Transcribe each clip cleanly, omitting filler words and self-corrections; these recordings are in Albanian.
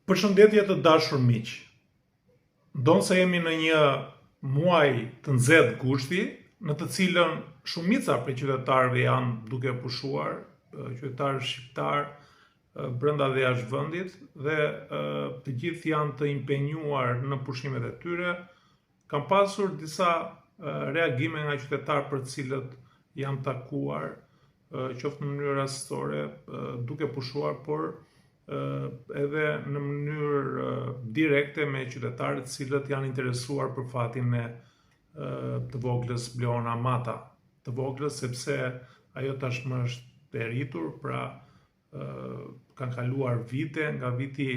Përshëndetje të dashur miq. Ndonë se jemi në një muaj të nxehtë gushti, në të cilën shumica prej qytetarëve janë duke pushuar, qytetarë shqiptar brenda dhe jashtë vendit, dhe të gjithë janë të impenjuar në pushimet e tyre, kam pasur disa reagime nga qytetarë për të cilët jam takuar, qoftë në mënyrë rastësore, duke pushuar, por edhe në mënyrë direkte me qytetarët cilët janë interesuar për fatin e të voglës Bleona Mata. Të voglës sepse ajo tashmë është e rritur, pra kanë kaluar vite, nga viti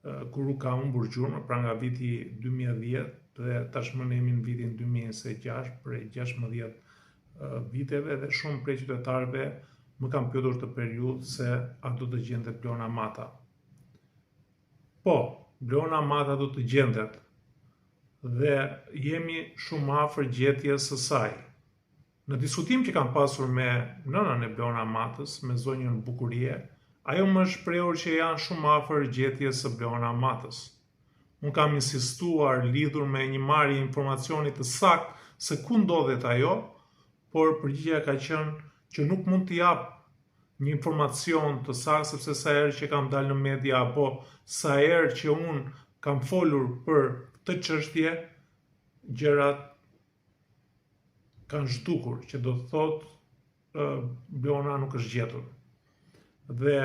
kur u ka humbur gjurmë, pra nga viti 2010, dhe tashmë ne jemi në vitin 2026, prej 16 viteve, dhe shumë prej qytetarëve më kam pyetur të periudhë se a do të gjendet Bleona Mata. Po, Bleona Mata do të gjendet dhe jemi shumë afër gjetjes së saj. Në diskutim që kam pasur me nënën e Bleona Matës, me zonjën Bukurie, ajo më shprehur që janë shumë afër gjetjes së Bleona Matës. Unë kam insistuar lidhur me një marrje informacioni të saktë se ku ndodhet ajo, por përgjigjja ka qenë që nuk mund të jap një informacion të saktë, sepse sa herë që kam dalë në media apo sa herë që unë kam folur për këtë çështje, gjërat kanë zhdukur, që do të thotë Bleona nuk është gjetur. Dhe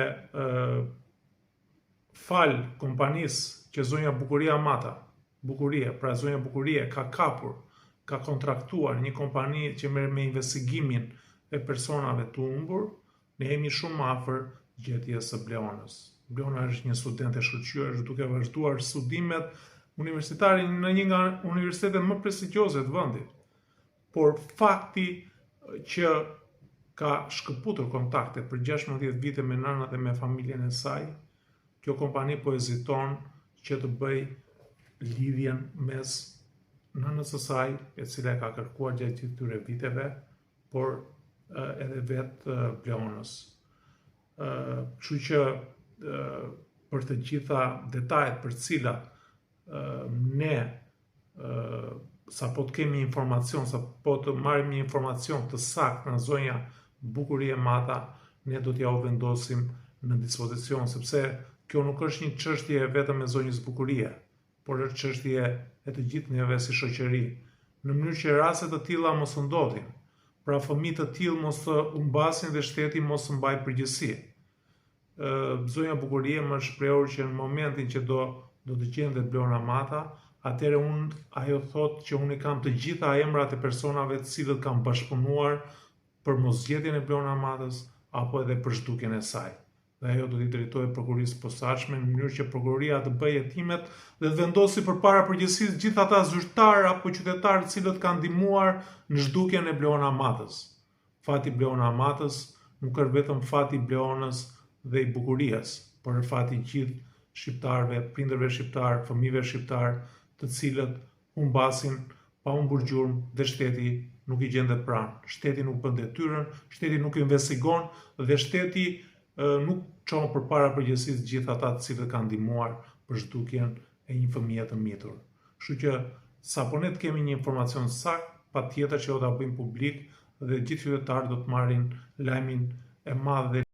fal kompanisë që zonja Bukurie, pra zonja Bukurie ka kapur, ka kontraktuar një kompani që merr me investigimin e personave të humbur, ne jemi shumë afër gjetjes së Bleonës. Bleona është një studente shkëlqyer, është duke vazhduar studimet universitare në një nga universitetet më prestigjioze të vendit. Por fakti që ka shkëputur kontakte për 16 vite me nënën dhe me familjen e saj, kjo kompani po heziton që të bëj lidhjen mes nënës së saj, e cila ka kërkuar gjatë këtyre viteve, por edhe vetë Bleonës. Kështu që për të gjitha detajet për cilat ne sapo të kemi informacion, sapo të marrim një informacion të saktë nga zonja Bukurie Mata, ne do t'ja u vendosim në dispozicion, sepse kjo nuk është një çështje vetëm e zonjës Bukurie, por është çështje e të gjithë neve si shoqëri, në mënyrë që raste të tilla mos u ndodhin. Pra fëmijë të tillë mos të humbasin dhe shteti mos të mbajë përgjegjësi. Zonja Bukurie më shprehur që në momentin që do të gjendet Bleona Mata, atëherë ajo thotë që unë kam të gjitha emrat e personave të cilët kanë bashkëpunuar për mosgjetjen e Bleona Matës apo edhe për zhdukjen e saj. Dhe ajo do t'i drejtojë prokurisë posaçme në mënyrë që prokuria të bëjë hetimet dhe të vendosi përpara përgjegjësisë gjithë ata zyrtarë apo qytetarë të cilët kanë ndihmuar në zhdukjen e Bleona Matës. Fati Bleona Matës nuk është vetëm fati Bleonës dhe i Bukuries, por është fati i gjithë shqiptarëve, prindërve shqiptar, fëmijëve shqiptar, të cilët humbasin pa humbur gjurmë dhe shteti nuk i gjendet pranë. Shteti nuk bën detyrën, shteti nuk investigon dhe shteti nuk çon përpara përgjegjësisë gjithë ata të cilët kanë ndihmuar për zhdukjen e një fëmije të mitur. Kështu që sapo ne të kemi një informacion sakt, patjetër që do ta bëjmë publik dhe gjithë qytetarët do të marrin lajmin e madh dhe